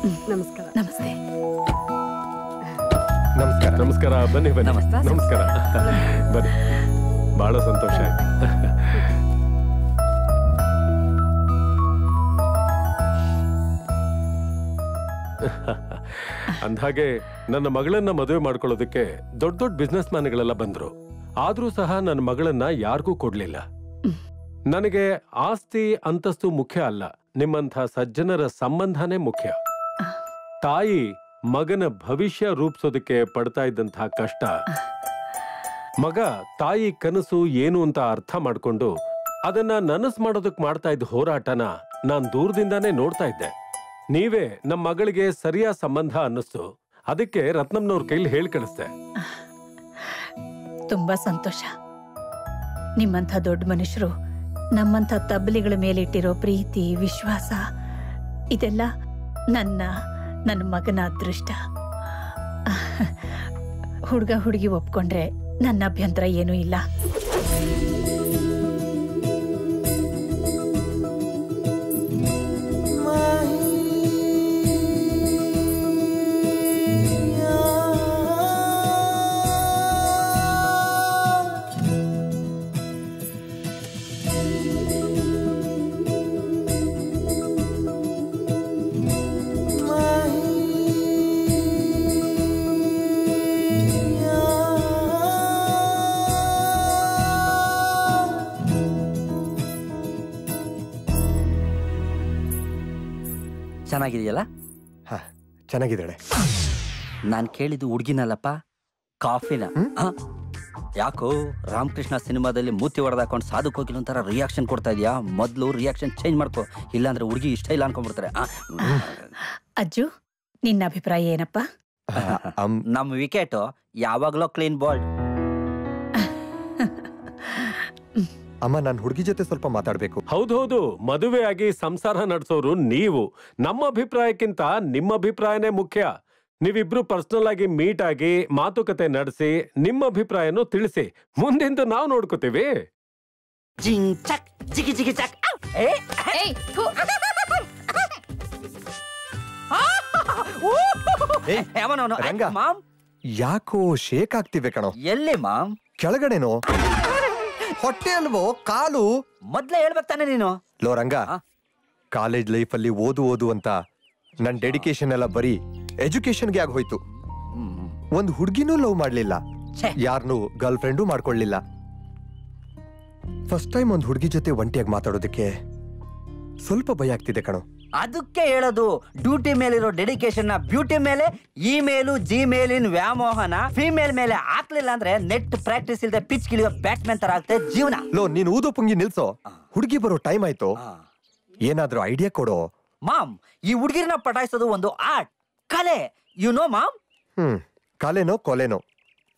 ನಮಸ್ಕಾರ. ನಮಸ್ತೆ. ನಮಸ್ಕಾರ. ನಮಸ್ಕಾರ. ಬನ್ನಿ ಬನ್ನಿ. ನಮಸ್ಕಾರ. ಬನ್ನಿ. ಬಹಳ ಸಂತೋಷ ಆಯ್ತು. ಅಂದ್ಹಾಗೆ ನನ್ನ ಮಗಳನ್ನ ಮದುವೆ ಮಾಡ್ಕೊಳ್ಳೋದಕ್ಕೆ ದೊಡ್ಡ ದೊಡ್ಡ ಬಿಸ್ನೆಸ್ ಮ್ಯಾನ್ಗಳೆಲ್ಲ ಬಂದ್ರು. ಆದ್ರೂ ಸಹ ನನ್ನ ಮಗಳನ್ನ ಯಾರಿಗೂ ಕೊಡ್ಲಿಲ್ಲ. ನನಗೆ ಆಸ್ತಿ ಅಂತಸ್ತು ಮುಖ್ಯ ಅಲ್ಲ, ನಿಮ್ಮಂಥ ಸಜ್ಜನರ ಸಂಬಂಧನೇ ಮುಖ್ಯ. ತಾಯಿ ಮಗನ ಭವಿಷ್ಯ ರೂಪಿಸೋದಕ್ಕೆ ಪಡ್ತಾ ಇದ್ದಂತಹ ಕಷ್ಟ, ಮಗ ತಾಯಿ ಕನಸು ಏನು ಅಂತ ಅರ್ಥ ಮಾಡ್ಕೊಂಡು ಅದನ್ನ ನನಸು ಮಾಡೋದಕ್ಕೆ ಮಾಡ್ತಾ ಇದ್ದ ಹೋರಾಟನ ನಾನ್ ದೂರದಿಂದಾನೇ ನೋಡ್ತಾ ಇದ್ದೆ. ನೀವೇ ನಮ್ಮ ಮಗಳಿಗೆ ಸರಿಯಾದ ಸಂಬಂಧ ಅನ್ನಿಸ್ತು. ಅದಕ್ಕೆ ರತ್ನಮ್ನವ್ರ ಕೈಲಿ ಹೇಳಿ ಕಳಿಸ್ದೆ. ತುಂಬಾ ಸಂತೋಷ. ನಿಮ್ಮಂಥ ದೊಡ್ಡ ಮನುಷ್ಯರು ನಮ್ಮಂಥ ತಬ್ಬಲಿಗಳ ಮೇಲಿಟ್ಟಿರೋ ಪ್ರೀತಿ, ವಿಶ್ವಾಸ ಇದೆಲ್ಲ ನನ್ನ ಮಗನ ಅದೃಷ್ಟ. ಹುಡುಗ ಹುಡುಗಿ ಒಪ್ಕೊಂಡ್ರೆ ನನ್ನ ಅಭ್ಯಂತರ ಏನೂ ಇಲ್ಲ. ಚೆನ್ನಾಗಿದೆಯಲ್ಲ? ಚೆನ್ನಾಗಿದ್ದಾಳೆ. ನಾನು ಕೇಳಿದ್ದು ಹುಡುಗಿನಲ್ಲಪ್ಪ, ಕಾಫಿನ. ಯಾಕೋ ರಾಮಕೃಷ್ಣ ಸಿನಿಮಾದಲ್ಲಿ ಮೂತಿ ಹೊಡೆದಾಕೊಂಡು ಸಾಧಕ್ ಹೋಗಿಲ್ಲ ಒಂಥರ ರಿಯಾಕ್ಷನ್ ಕೊಡ್ತಾ ಇದೆಯಾ? ಮೊದಲು ರಿಯಾಕ್ಷನ್ ಚೇಂಜ್ ಮಾಡ್ಕೋ, ಇಲ್ಲಾಂದ್ರೆ ಹುಡುಗಿ ಇಷ್ಟ ಇಲ್ಲ ಅನ್ಕೊಂಡ್ಬಿಡ್ತಾರೆ. ಅಜ್ಜು, ನಿನ್ನ ಅಭಿಪ್ರಾಯ ಏನಪ್ಪ? ನಮ್ಮ ವಿಕೆಟ್ ಯಾವಾಗ್ಲೂ ಕ್ಲೀನ್ ಬಾಲ್ಡ್. ಅಮ್ಮ, ನಾನು ಹುಡುಗಿ ಜೊತೆ ಸ್ವಲ್ಪ ಮಾತಾಡ್ಬೇಕು. ಹೌದೌದು, ಮದುವೆ ಆಗಿ ಸಂಸಾರ ನಡೆಸೋರು ನೀವು. ನಮ್ಮ ಅಭಿಪ್ರಾಯಕ್ಕಿಂತ ನಿಮ್ಮ ಅಭಿಪ್ರಾಯನೇ ಮುಖ್ಯ. ನೀವಿಬ್ರು ಪರ್ಸನಲ್ ಆಗಿ ಮೀಟ್ ಆಗಿ ಮಾತುಕತೆ ನಡೆಸಿ ನಿಮ್ಮ ಅಭಿಪ್ರಾಯನೂ ತಿಳಿಸಿ. ಮುಂದಿಂದು ನಾವು ನೋಡ್ಕೋತೀವಿ. ಯಾಕೋ ಶೇಕ್ ಆಗ್ತಿವೆ ಕಣೋ. ಎಲ್ಲಿ ಮಾಮ್? ಕೆಳಗಡೆನೋ. ಹೊಟ್ಟೆ ಅಲ್ವೋ, ಕಾಲು. ಮೊದ್ಲೇ ಹೇಳ್ಬೇಕು ತಾನೆ ನೀನು. ಲೋ ರಂಗ, ಕಾಲೇಜ್ ಲೈಫ್ ಅಲ್ಲಿ ಓದು ಅಂತ ನನ್ ಡೆಡಿಕೇಶನ್ ಎಲ್ಲ ಬರೀ ಎಜುಕೇಶನ್ಗೆ ಆಗಿ ಹೋಯ್ತು. ಒಂದ್ ಹುಡ್ಗಿನೂ ಲವ್ ಮಾಡ್ಲಿಲ್ಲ, ಯಾರನ್ನೂ ಗರ್ಲ್ ಫ್ರೆಂಡು ಮಾಡ್ಕೊಳ್ಳಿಲ್ಲ. ಫಸ್ಟ್ ಟೈಮ್ ಒಂದ್ ಹುಡ್ಗಿ ಜೊತೆ ಒಂಟಿಯಾಗಿ ಮಾತಾಡೋದಕ್ಕೆ ಸ್ವಲ್ಪ ಭಯ ಆಗ್ತಿದೆ ಕಣೋ. ಅದಕ್ಕೆ ಹೇಳೋದು, ಡ್ಯೂಟಿ ಮೇಲಿರೋ ಡೆಡಿಕೇಶನ್ ನ ಬ್ಯೂಟಿ ಮೇಲೆ, ಇಮೇಲು ಜಿಮೇಲಿನ ವ್ಯಾಮೋಹನ ಫಿಮೇಲ್ ಮೇಲೆ ಹಾಕ್ಲಿಲ್ಲ ಅಂದ್ರೆ ನೆಟ್ ಪ್ರಾಕ್ಟೀಸ್ ಇಲ್ಲದೆ ಪಿಚ್ ಕಿಳಿಯೋ ಬ್ಯಾಟ್ಸ್ಮನ್ ತರ ಆಗ್ತದೆ ಜೀವನ. ಲೋ, ನೀನ್ ಊದು ಪುಂಗಿ ನಿಲ್ಸೋ. ಹುಡುಗಿ ಬರೋ ಟೈಮ್ ಆಯ್ತು, ಏನಾದ್ರೂ ಐಡಿಯಾ ಕೊಡೋ. ಮಾಮ್, ಈ ಹುಡುಗಿರನ್ನ ಪಟಾಯಿಸೋದು ಒಂದು ಆರ್ಟ್, ಕಲೆ. ಯು ನೋ ಮಾಮ್? ಕಲೆನೋ ಕೊಲೆನೋ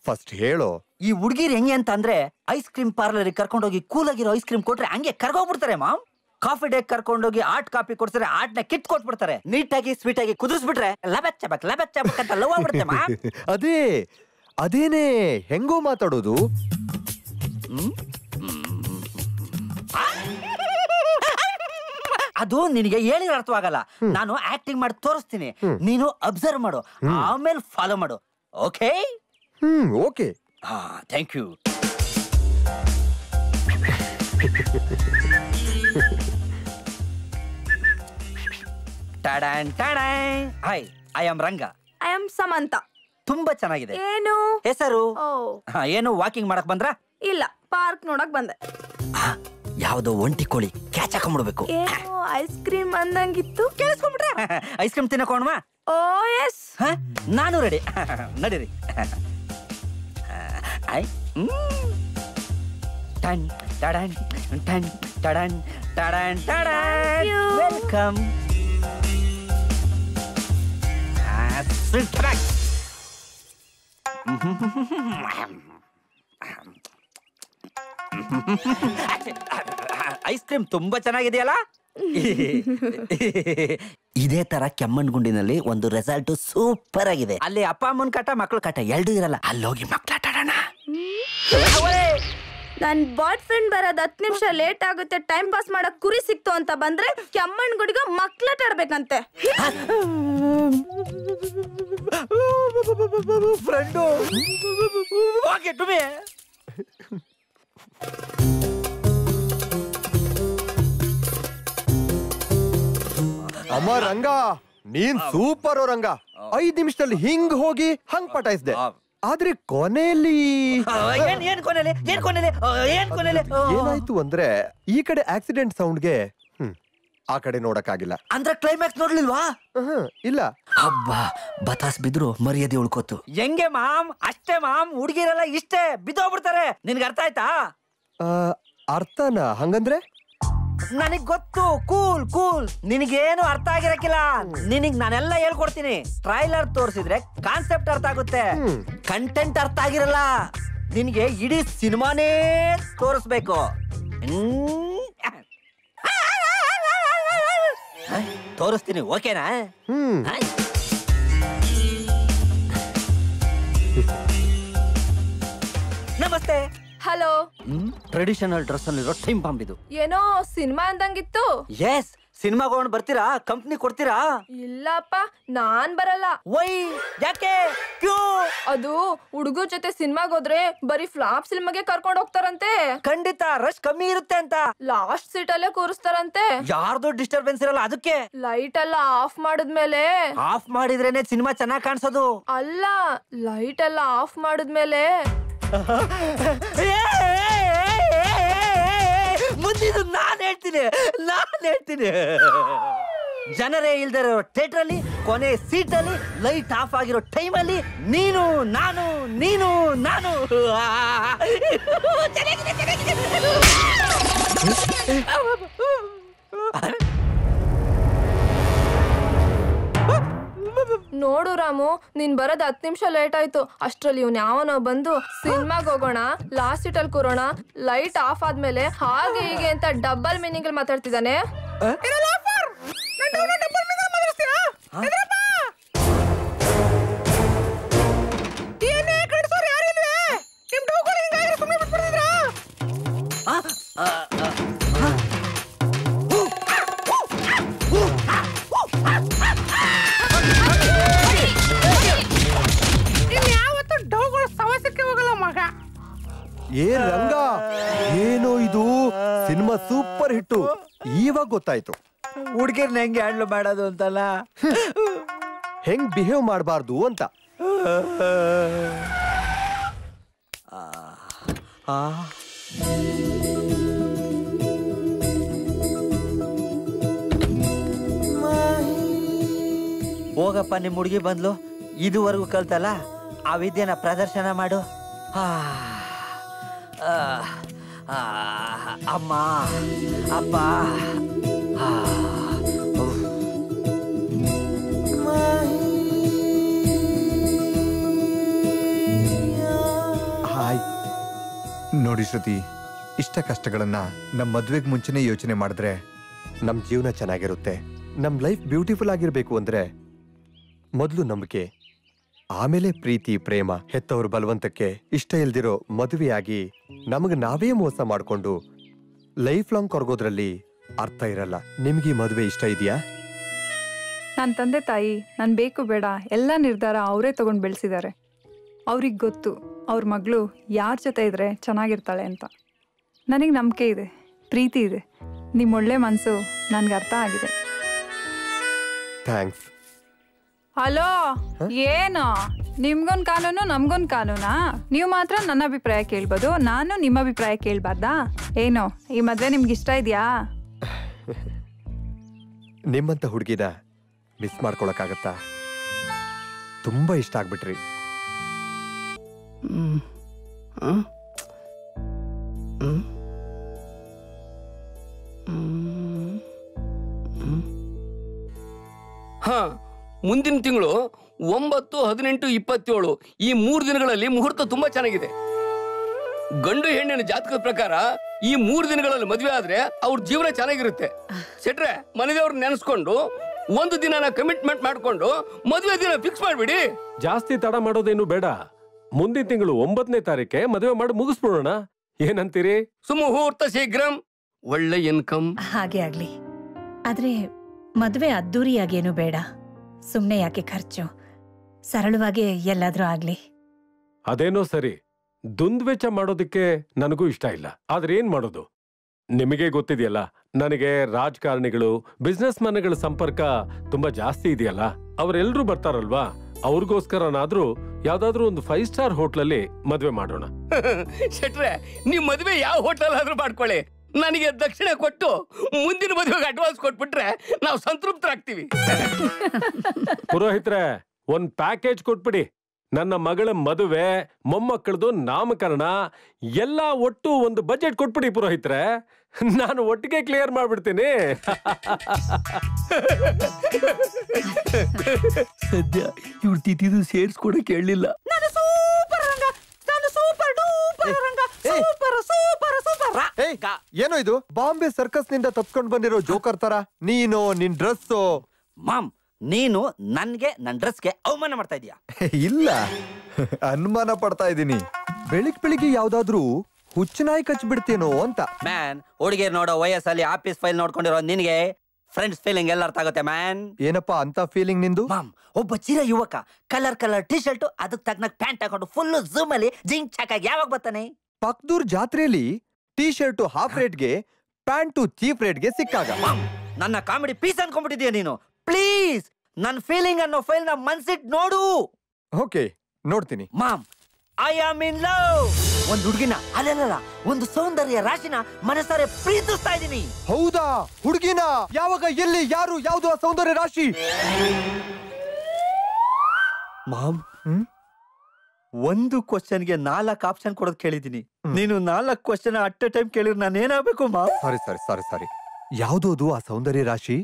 ಫಸ್ಟ್ ಹೇಳೋ. ಈ ಹುಡುಗಿರ್ ಹೆಂಗೆ ಅಂತ ಅಂದ್ರೆ, ಐಸ್ ಕ್ರೀಮ್ ಪಾರ್ಲರ್ ಕರ್ಕೊಂಡೋಗಿ ಕೂಲಾಗಿರೋ ಐಸ್ ಕ್ರೀಮ್ ಕೊಟ್ರೆ ಹಂಗೆ ಕರ್ಗೋಗ್ಬಿಡ್ತಾರೆ ಮಾಮ್. ಕಾಫಿ ಡೇ ಕರ್ಕೊಂಡೋಗಿ ಆರ್ಟ್ ಕಾಫಿ ಕೊಡ್ತಾರೆ, ಆರ್ಟ್ ನ ಕಿಟ್ ಕೊಟ್ಬಿಡ್ತಾರೆ. ನೀಟಾಗಿ ಸ್ವೀಟ್ ಆಗಿ ಕುದಿಸ್ಬಿಟ್ರೆ ಲಬಕ್ ಚಬಕ್ ಅಂತ ಲವ್ ಆಗ್ಬಿಡುತ್ತೆ ಮಾಮ್. ಅದೇನೇ ಹೆಂಗೋ ಮಾತಾಡೋದು. ಅದು ನಿನಗೆ ಹೇಳಿದ್ರೆ ಅರ್ಥವಾಗಲ್ಲ. ನಾನು ಆಕ್ಟಿಂಗ್ ಮಾಡಿ ತೋರಿಸ್ತೀನಿ, ನೀನು ಅಬ್ಸರ್ವ್ ಮಾಡು, ಆಮೇಲೆ ಫಾಲೋ ಮಾಡು. Okay? Okay. Thank you. Hi, I am Ranga. I am Samantha. ತುಂಬಾ ಚೆನ್ನಾಗಿದೆ. ಏನು ಹೆಸರು? ಏನು ವಾಕಿಂಗ್ ಮಾಡಕ್ ಬಂದ್ರ? ಇಲ್ಲ, ಪಾರ್ಕ್ ನೋಡಕ್ ಬಂದೆ. ಯಾವ್ದೋ ಒಂಟಿ ಕೋಳಿ ಕ್ಯಾಚ್ ಹಾಕೊಂಡ್ಬಿಡ್ಬೇಕು. ಏನು ಐಸ್ ಕ್ರೀಮ್ ಅಂದಂಗಿತ್ತು, ಕೇಳಿಸ್ಕೊಂಡ್ಬಿಟ್ರೆ? ಐಸ್ ಕ್ರೀಮ್ ತಿನ್ನಕೋಣವಾ? ಓ ಎಸ್, ನಾನು ರೆಡಿ. ನಡೀರಿ. ವೆಲ್ಕಮ್. ಐಸ್ ಕ್ರೀಮ್ ತುಂಬಾ ಚೆನ್ನಾಗಿದೆಯಲ್ಲ. ಇದೇ ತರ ಕೆಮ್ಮಣ್ಣಗುಂಡಿನಲ್ಲಿ ಒಂದು ರೆಸಾರ್ಟ್ ಸೂಪರ್ ಆಗಿದೆ. ಅಲ್ಲಿ ಅಪ್ಪ ಅಮ್ಮನ ಕಾಟ ಮಕ್ಳು ಕಾಟ ಎರಡೂ ಇರಲ್ಲ. ಅಲ್ಲೋಗಿ ಮಕ್ಳಾಟಾಡೋಣ. ನನ್ ಬಾಯ್ ಫ್ರೆಂಡ್ ಬರೋದ್ 10 ನಿಮಿಷ ಲೇಟ್ ಆಗುತ್ತೆ, ಟೈಮ್ ಪಾಸ್ ಮಾಡಕ್ ಕುರಿ ಸಿಕ್ತು ಅಂತ ಬಂದ್ರೆ ಕೆಮ್ಮಣ್ಣ್ ಗುಡಿಗ ಮಕ್ಳಾಟ ಆಡ್ಬೇಕಂತೆ. ಫ್ರೆಂಡು ಅಮ್ಮ ರಂಗ, ನೀನ್ ಸೂಪರ್ ರಂಗ. 5 ನಿಮಿಷದಲ್ಲಿ ಹಿಂಗ್ ಹೋಗಿ ಹಂಗ್ ಪಟಾಯಿಸ್ದೆ. ಆದ್ರೆ ಕೊನೆಯಲ್ಲಿ ಏನಾಯ್ತು ಅಂದ್ರೆ ಈ ಕಡೆ ಆಕ್ಸಿಡೆಂಟ್ ಸೌಂಡ್ಗೆ ಆ ಕಡೆ ನೋಡಕ್ಕಾಗಿಲ್ಲ. ಅಂದ್ರೆ ಕ್ಲೈಮ್ಯಾಕ್ಸ್ ನೋಡ್ಲಿಲ್ವಾ? ಇಲ್ಲ. ಹಬ್ಬ ಬತಾಸ್ ಬಿದ್ರು ಮರ್ಯಾದೆ ಉಳ್ಕೋತು. ಹೆಂಗೆ ಮಾಮ್? ಅಷ್ಟೇ ಮಾಮ್, ಹುಡುಗಿರೆಲ್ಲ ಇಷ್ಟೇ ಬಿದ್ದೋಗ್ಬಿಡ್ತಾರೆ. ನಿನ್ಗೆ ಅರ್ಥ ಆಯ್ತಾ? ಅರ್ಥನಾ? ಹಂಗಂದ್ರೆ ನನಗ್ ಗೊತ್ತು. ಕೂಲ್ ಕೂಲ್, ನಿನಗೇನು ಅರ್ಥ ಆಗಿರಕ್ಕಿಲ್ಲ. ನಿನಗ್ ನಾನೆಲ್ಲ ಹೇಳ್ಕೊಡ್ತೀನಿ. ಟ್ರೈಲರ್ ತೋರಿಸಿದ್ರೆ ಕಾನ್ಸೆಪ್ಟ್ ಅರ್ಥ ಆಗುತ್ತೆ, ಕಂಟೆಂಟ್ ಅರ್ಥ ಆಗಿರಲ್ಲ. ನಿನಗೆ ಇಡೀ ಸಿನಿಮಾನೇ ತೋರಿಸ್ಬೇಕು. ತೋರಿಸ್ತೀನಿ, ಓಕೆನಾ? ನಮಸ್ತೆ. ಹಲೋ. ಟ್ರೆಡಿಷನಲ್ ಡ್ರೆಸ್ ಅಲ್ಲಿರೋ ಟೈಮ್ ಬಾಂಬ್ ಇದು. ಏನೋ ಸಿನಿಮಾ ಅಂದಂಗಿತ್ತು. ಎಸ್, ಸಿನಿಮಾಗೊಂಡ್ ಬರ್ತೀರಾ? ಕಂಪ್ನಿ ಕೊಡ್ತೀರಾ? ಇಲ್ಲಪ್ಪ, ನಾನ್ ಬರಲ್ಲ. ವೈ? ಯಾಕೆ? ಅದು ಹುಡುಗರ ಜೊತೆ ಸಿನಿಮಾಗ್ ಹೋದ್ರೆ ಬರೀ ಫ್ಲಾಪ್ ಸಿನಿಮಾಗೆ ಕರ್ಕೊಂಡ್ ಹೋಗ್ತಾರಂತೆ. ಖಂಡಿತ ರಶ್ ಕಮ್ಮಿ ಇರುತ್ತೆ ಅಂತ. ಲಾಸ್ಟ್ ಸೀಟ್ ಅಲ್ಲೇ ಕೂರಿಸ್ತಾರಂತೆ. ಯಾರ್ದು ಡಿಸ್ಟರ್ಬೆನ್ಸ್ ಇರಲ್ಲ ಅದಕ್ಕೆ. ಲೈಟ್ ಎಲ್ಲ ಆಫ್ ಮಾಡಿದ್ಮೇಲೆ. ಆಫ್ ಮಾಡಿದ್ರೇನೆ ಸಿನಿಮಾ ಚೆನ್ನಾಗ್ ಕಾಣಿಸೋದು. ಅಲ್ಲ, ಲೈಟ್ ಎಲ್ಲ ಆಫ್ ಮಾಡಿದ್ಮೇಲೆ. ಮುಂದಿದ್ದು ನಾನ್ ಹೇಳ್ತೀನಿ. ಜನರೇ ಇಲ್ದಿರೋ ಥಿಯೇಟರ್ ಅಲ್ಲಿ, ಕೊನೆ ಸೀಟ್ ಅಲ್ಲಿ, ಲೈಟ್ ಆಫ್ ಆಗಿರೋ ಟೈಮ್ ಅಲ್ಲಿ ನೀನು ನಾನು ನೋಡು ರಾಮು, ನೀನ್ ಬರೋದ್ 10 ನಿಮಿಷ ಲೇಟ್ ಆಯ್ತು. ಅಷ್ಟ್ರಲ್ಲಿ ಇವ್ನ ಯಾವನೋ ಬಂದು ಸಿನಿಮಾಗ್ ಹೋಗೋಣ, ಲಾಸ್ಟ್ ಸೀಟ್ ಅಲ್ಲಿ ಕೂರೋಣ, ಲೈಟ್ ಆಫ್ ಆದ್ಮೇಲೆ ಹಾಗೆ ಹೀಗೆ ಅಂತ ಡಬಲ್ ಮೀನಿಂಗ್ ಅಲ್ಲಿ ಮಾತಾಡ್ತಿದ್ದಾನೆ. ಏನ್ ರಂಗ, ಏನೋ ಇದು ಸಿನಿಮಾ ಸೂಪರ್ ಹಿಟ್ಟು. ಇವಾಗ ಗೊತ್ತಾಯ್ತು ಹುಡುಗಿರ್ನ ಹೆಂಗೆ ಹ್ಯಾಂಡ್ಲ್ ಮಾಡೋದು ಅಂತಲ್ಲ, ಹೆಂಗ್ ಬಿಹೇವ್ ಮಾಡಬಾರ್ದು ಅಂತ. ಹೋಗಪ್ಪ, ನಿಮ್ ಹುಡುಗಿ ಬಂದ್ಲು, ಇದುವರೆಗೂ ಕಲ್ತಲ್ಲ ಆ ವಿದ್ಯೆನ ಪ್ರದರ್ಶನ ಮಾಡು. ಅಮ್ಮ, ಅಪ್ಪ. ಹಾಯ್. ನೋಡಿ ಶ್ರುತಿ, ಇಷ್ಟ ಕಷ್ಟಗಳನ್ನ ನಮ್ ಮದ್ವೆಗ್ ಮುಂಚೆನೆ ಯೋಚನೆ ಮಾಡಿದ್ರೆ ನಮ್ ಜೀವನ ಚೆನ್ನಾಗಿರುತ್ತೆ. ನಮ್ ಲೈಫ್ ಬ್ಯೂಟಿಫುಲ್ ಆಗಿರ್ಬೇಕು ಅಂದ್ರೆ ಮೊದಲು ನಂಬಿಕೆ, ಆಮೇಲೆ ಪ್ರೀತಿ, ಪ್ರೇಮ, ಹೆತ್ತವ್ರ ಬಲವಂತಕ್ಕೆ ಇಷ್ಟ ಇಲ್ದಿರೋ ಮದುವೆಯಾಗಿ ನಮಗ್ ನಾವೇ ಮೋಸ ಮಾಡ್ಕೊಂಡು ಲೈಫ್ ಲಾಂಗ್ ಕೊರಗೋದ್ರಲ್ಲಿ ಅರ್ಥ ಇರಲ್ಲ. ನಿಮ್ಗೆ ಮದುವೆ ಇಷ್ಟ ಇದೆಯಾ? ನನ್ನ ತಂದೆ ತಾಯಿ ನಾನು ಬೇಕು ಬೇಡ ಎಲ್ಲ ನಿರ್ಧಾರ ಅವರೇ ತಗೊಂಡು ಬೆಳೆಸಿದ್ದಾರೆ. ಅವ್ರಿಗೆ ಗೊತ್ತು ಅವ್ರ ಮಗಳು ಯಾರ ಜೊತೆ ಇದ್ರೆ ಚೆನ್ನಾಗಿರ್ತಾಳೆ ಅಂತ. ನನಗೆ ನಂಬಿಕೆ ಇದೆ, ಪ್ರೀತಿ ಇದೆ. ನಿಮ್ಮ ಒಳ್ಳೆ ಮನಸ್ಸು ನನಗೆ ಅರ್ಥ ಆಗಿದೆ. ಥ್ಯಾಂಕ್ಸ್. ಹಲೋ, ಏನು ನಿಮ್ಗೊಂದು ಕಾನೂನು ನಮ್ಗೊಂದು ಕಾನೂನಾ? ನೀವು ಮಾತ್ರ ನನ್ನ ಅಭಿಪ್ರಾಯ ಕೇಳ್ಬೋದು, ನಾನು ನಿಮ್ಮ ಅಭಿಪ್ರಾಯ ಕೇಳ್ಬಾರ್ದಾ? ಏನು ಈ ಮದುವೆ ನಿಮ್ಗೆ ಇಷ್ಟ ಇದೆಯಾ? ನಿಮ್ಮಂತ ಹುಡುಗಿನ ಮಿಸ್ ಮಾಡ್ಕೊಳಕ್ಕಾಗತ್ತಾ? ತುಂಬಾ ಇಷ್ಟ ಆಗ್ಬಿಟ್ರಿ. ಹಾ, ಮುಂದಿನ ತಿಂಗಳು 9, 18, 27 ಈ 3 ದಿನಗಳಲ್ಲಿ ಮುಹೂರ್ತ ತುಂಬಾ ಚೆನ್ನಾಗಿದೆ. ಗಂಡು ಹೆಣ್ಣಿನ ಜಾತಕದ ಪ್ರಕಾರ ಈ 3 ದಿನಗಳಲ್ಲಿ ಮದುವೆ ಆದ್ರೆ ಅವ್ರ ಜೀವನ ಚೆನ್ನಾಗಿರುತ್ತೆ. ಸೆಟ್ರೆ, ಮನೆದೇವ್ರನ್ನ ನೆನೆಸ್ಕೊಂಡು 1 ದಿನ ಕಮಿಟ್ಮೆಂಟ್ ಮಾಡ್ಕೊಂಡು ಮದುವೆ ದಿನ ಫಿಕ್ಸ್ ಮಾಡ್ಬಿಡಿ. ಜಾಸ್ತಿ ತಡ ಮಾಡೋದೇನು ಬೇಡ. ಮುಂದಿನ ತಿಂಗಳು 9ನೇ ತಾರೀಕೆ ಮದುವೆ ಮಾಡಿ ಮುಗಿಸ್ಬಿಡೋಣ. ಏನಂತೀರಿ? ಸುಮುಹೂರ್ತ ಶೀಘ್ರಂ, ಒಳ್ಳೆ ಇನ್ಕಮ್. ಹಾಗೆ ಆಗ್ಲಿ. ಆದ್ರೆ ಮದ್ವೆ ಅದ್ದೂರಿಯಾಗೇನು ಬೇಡ. ಸುಮ್ನೆ ಯಾಕೆ ಖರ್ಚು, ಸರಳವಾಗಿ ಎಲ್ಲಾದ್ರೂ ಆಗ್ಲಿ. ಅದೇನೋ ಸರಿ, ದುಂದ್ವೆಚ್ಚ ಮಾಡೋದಕ್ಕೆ ನನಗೂ ಇಷ್ಟ ಇಲ್ಲ. ಆದ್ರೆ ಏನ್ ಮಾಡೋದು? ನಿಮಗೆ ಗೊತ್ತಿದೆಯಲ್ಲ, ನನಗೆ ರಾಜಕಾರಣಿಗಳು, ಬಿಸ್ನೆಸ್ ಮನ್ಗಳ ಸಂಪರ್ಕ ತುಂಬಾ ಜಾಸ್ತಿ ಇದೆಯಲ್ಲ. ಅವರೆಲ್ಲರೂ ಬರ್ತಾರಲ್ವಾ, ಅವ್ರಿಗೋಸ್ಕರನಾದ್ರೂ ಯಾವ್ದಾದ್ರೂ ಒಂದು 5 ಸ್ಟಾರ್ ಹೋಟ್ಲಲ್ಲಿ ಮದ್ವೆ ಮಾಡೋಣ. ಶೆಟ್ರೆ, ನೀವ್ ಮದ್ವೆ ಯಾವ ಹೋಟೆಲ್ ಆದ್ರೂ ಮಾಡ್ಕೊಳ್ಳಿ, ನನಗೆ ದಕ್ಷಿಣ ಕೊಟ್ಟು ಮುಂದಿನ ಮದುವೆಗೆ ಅಡ್ವಾನ್ಸ್ ಕೊಟ್ಬಿಟ್ರೆ ನಾವು ಸಂತೃಪ್ತರಾಗ್ತೀವಿ. ಪುರೋಹಿತ್ರೆ, ಒಂದ್ ಪ್ಯಾಕೇಜ್ ಕೊಟ್ಬಿಡಿ. ನನ್ನ ಮಗಳ ಮದುವೆ, ಮೊಮ್ಮಕ್ಕಳದು ನಾಮಕರಣ ಎಲ್ಲ ಒಟ್ಟು ಒಂದು ಬಜೆಟ್ ಕೊಟ್ಬಿಡಿ ಪುರೋಹಿತ್ರೆ. ನಾನು ಒಟ್ಟಿಗೆ ಕ್ಲಿಯರ್ ಮಾಡ್ಬಿಡ್ತೀನಿ. ಸದ್ಯ ಇವ್ರ ತಿಥಿದು ಸೇರ್ಸ್ಕೊಡಕ್ ಹೇಳಿಲ್ಲ. ಏನೋ ಇದು? ಬಾಂಬೆ ಸರ್ಕಸ್ ನಿಂದ ತಪ್ಸ್ಕೊಂಡ್ ಬಂದಿರೋ ಜೋಕರ್ ತರ ನೀನು, ನಿನ್ ಡ್ರೆಸ್. ಮಾಮ್, ನೀನು ನನ್ಗೆ ನನ್ ಡ್ರೆಸ್ಗೆ ಅವಮಾನ ಮಾಡ್ತಾ ಇದೀಯಾ? ಇಲ್ಲ, ಅನುಮಾನ ಪಡ್ತಾ ಇದೀನಿ. ಬೆಳಿಗ್ಗೆ ಯಾವ್ದಾದ್ರೂ ಹುಚ್ಚನಾಯಿ ಕಚ್ಬಿಡ್ತೇನೋ ಅಂತ. ಮ್ಯಾನ್, ಹುಡುಗಿರ್ ನೋಡೋ ವಯಸ್ಸಲ್ಲಿ ಆಫೀಸ್ ಫೈಲ್ ನೋಡ್ಕೊಂಡಿರೋ ನಿನ್ಗೆ ಫ್ರೆಂಡ್ಸ್ ಫೀಲಿಂಗ್ ಎಲ್ಲ ಅರ್ಥ ಆಗುತ್ತೆ ಮ್ಯಾನ್. ಏನಪ್ಪಾ ಅಂತ ಫೀಲಿಂಗ್ ನಿಂದು? ಮಾಮ್, ಒಬ್ಬ ಚಿರ ಯುವಕ ಕಲರ್ ಟೀ ಶರ್ಟ್, ಅದಕ್ಕೆ ತಗ್ನಾಗ ಪ್ಯಾಂಟ್ ಹಾಕೊಂಡು ಫುಲ್ ಝೂಮ್ ಅಲ್ಲಿ ಜಿಂಕ್ ಚಾಕಾಗಿ ಯಾವಾಗ ಬರ್ತಾನೆ? ಪಕ್ದೂರ್ ಜಾತ್ರೆಯಲ್ಲಿ ಟೀ ಶರ್ಟ್ ಹಾಫ್ ರೇಟ್ಗೆ, ಪ್ಯಾಂಟು ಚೀಪ್ ರೇಟ್ಗೆ ಸಿಕ್ಕಾಗ. ಮಾಮ್, ನನ್ನ ಕಾಮಿಡಿ ಪೀಸ್ ಅನ್ಕೊಂಡ್ಬಿಟ್ಟಿದ್ಯಾ ನೀನು? ಪ್ಲೀಸ್ ನನ್ನ ಫೀಲಿಂಗ್ ಅನ್ನೋ ಫೈಲ್ ನ ಮನ್ಸಿಟ್ ನೋಡು. ಓಕೆ, ನೋಡ್ತೀನಿ. Mom, I am in love. ಒಂದು ಹುಡುಗಿನ, ಅಲ್ಲ ಒಂದು ಸೌಂದರ್ಯ ರಾಶಿನ ಮನಸಾರೆ ಪ್ರೀತಿಸ್ತಾ ಇದ್ದೀನಿ. ಹೌದಾ? ಹುಡುಗಿನ? ಯಾವಾಗ, ಎಲ್ಲಿ, ಯಾರು, ಯಾವ್ದು ಆ ಸೌಂದರ್ಯ ರಾಶಿ? ಮಾಮ್, ಒಂದು ಕ್ವಶನ್ಗೆ 4 ಆಪ್ಷನ್ ಕೊಡೋದು ಕೇಳಿದೀನಿ. ನೀನು 4 ಕ್ವಶನ್ ಅಟ್ ಎ ಟೈಮ್ ಕೇಳಿದ್ರೆ ನಾನು ಏನಾಗಬೇಕು ಮಾಮ್? ಸಾರಿ. ಯಾವ್ದೋದು ಆ ಸೌಂದರ್ಯ ರಾಶಿ?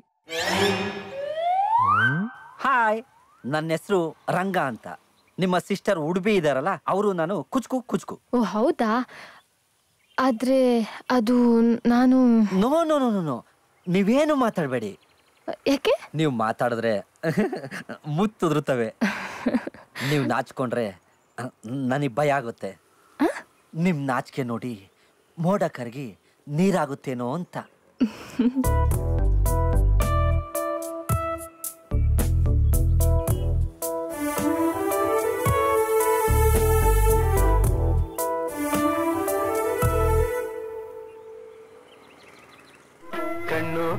ಹಾಯ್, ನನ್ನ ಹೆಸರು ರಂಗ ಅಂತ. ನಿಮ್ಮ ಸಿಸ್ಟರ್ ಉಡುಪಿ ಇದಾರಲ್ಲ, ಅವರು ನಾನು ಕುಚ್ಕು. ಓ ಹೌದಾ? ಆದ್ರೆ ಅದು ನಾನು... ನೋ, ನೀವೇನು ಮಾತಾಡಬೇಡಿ. ಯಾಕೆ? ನೀವು ಮಾತಾಡಿದ್ರೆ ಮುತ್ತುದುರುತ್ತವೆ. ನೀವು ನಾಚ್ಕೊಂಡ್ರೆ ನನಗೆ ಭಯ ಆಗುತ್ತೆ. ನಿಮ್ ನಾಚಿಕೆ ನೋಡಿ ಮೋಡ ಕರಗಿ ನೀರಾಗುತ್ತೇನೋ ಅಂತ.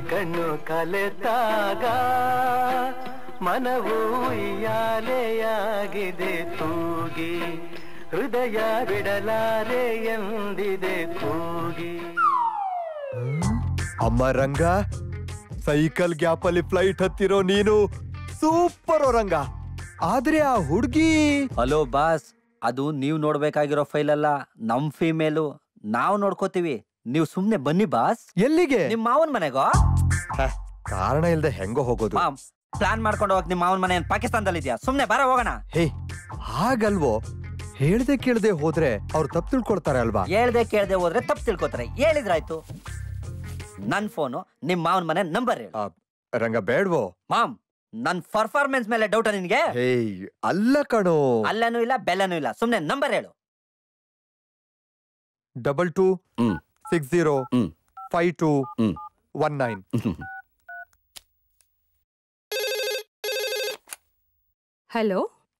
ಕಣ್ಣು ಕಲೆತಾಗ ಮನವು ಯಾಲೆಯಾಗಿದೆ ತೂಗಿ, ಹೃದಯ ಬಿಡಲಾರೆ ಎಂದಿದೆ ಕೂಗಿ. ಅಮ್ಮ ರಂಗ, ಸೈಕಲ್ ಗ್ಯಾಪ್ ಅಲ್ಲಿ ಫ್ಲೈಟ್ ಹತ್ತಿರೋ ನೀನು ಸೂಪರ್ ರಂಗ. ಆದ್ರೆ ಆ ಹುಡುಗಿ... ಹಲೋ ಬಾಸ್, ಅದು ನೀವು ನೋಡ್ಬೇಕಾಗಿರೋ ಫೈಲ್ ಅಲ್ಲ, ನಮ್ ಫೀಮೇಲು. ನಾವು ನೋಡ್ಕೋತೀವಿ, ನೀವು ಸುಮ್ನೆ ಬನ್ನಿ ಬಾಸ್. ಎಲ್ಲಿಗೆ? ನಿಮ್ ಮಾವನ್ ಮನೆಗೋ. ಕಾರಣ ಇಲ್ದೆ ಹೆಂಗೋ ಹೋಗೋದು? ಪ್ಲಾನ್ ಮಾಡ್ಕೊಂಡು ಹೋಗಕ್ ನಿಮ್ ಮಾವನ್ ಮನೆ ಪಾಕಿಸ್ತಾನದಲ್ಲಿ ಇದೆಯಾ? ಸುಮ್ನೆ ಬರ ಹೋಗೋಣ. ಹೇ, ಹಾಗಲ್ವೋ? ಹೇಳ್ದೆ ಕೇಳ್ದೆ ಹೋದ್ರೆ ಅವ್ರು ತಪ್ಪು ತಿಳ್ಕೊಳ್ತಾರೆ ಅಲ್ವಾ? ಹೇಳ್ದೆ ಕೇಳ್ದೆ ಹೋದ್ರೆ ತಪ್ಪು ತಿಳ್ಕೊತಾರೆ. ಹೇಳಿದ್ರಾಯ್ತು. ನನ್ ಫೋನು, ನಿಮ್ ಮಾವನ್ ಮನೆ ನಂಬರ್ ಹೇಳು. ರಂಗ ಬೇಡ್ವೋ? ಮಾಮ್, ನನ್ ಪರ್ಫಾರ್ಮೆನ್ಸ್ ಮೇಲೆ ಡೌಟ ನಿನ್ಗೆ? ಹೇ, ಅಲ್ಲ ಕಣೋ. ಅಲ್ಲನೂ ಇಲ್ಲ ಬೆಲ್ಲನೂ ಇಲ್ಲ, ಸುಮ್ನೆ ನಂಬರ್ ಹೇಳು. 22 60 52 19.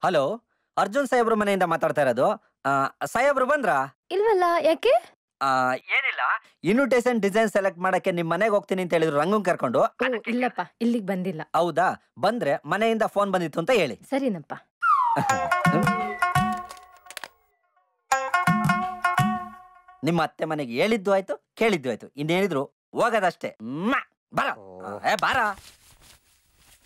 ಹಲೋ, ಅರ್ಜುನ್ ಸಾಹೇಬ್ರ ಮನೆಯಿಂದ ಮಾತಾಡ್ತಾ ಇರೋದು. ಸಾಹೇಬ್ರು ಬಂದ್ರಾ? ಇಲ್ವಲ್ಲ, ಯಾಕೆ? ಏನಿಲ್ಲ, ಇನ್ವಿಟೇಷನ್ ಡಿಸೈನ್ ಸೆಲೆಕ್ಟ್ ಮಾಡಕ್ಕೆ ನಿಮ್ ಮನೆಗೆ ಹೋಗ್ತೀನಿ ಅಂತ ಹೇಳಿದ್ರು, ರಂಗನ್ ಕರ್ಕೊಂಡು. ಇಲ್ಲಪ್ಪ, ಇಲ್ಲಿಗೆ ಬಂದಿಲ್ಲ. ಹೌದಾ? ಬಂದ್ರೆ ಮನೆಯಿಂದ ಫೋನ್ ಬಂದಿತ್ತು ಅಂತ ಹೇಳಿ. ಸರಿನಪ್ಪ. ನಿಮ್ಮ ಅತ್ತೆ ಮನೆಗೆ ಹೇಳಿದ್ದು ಆಯ್ತು, ಕೇಳಿದ್ದು ಆಯ್ತು. ಇನ್ನೇನಿದ್ರು ಹೋಗೋದಷ್ಟೇ. ಬಾರ ಬಾರ.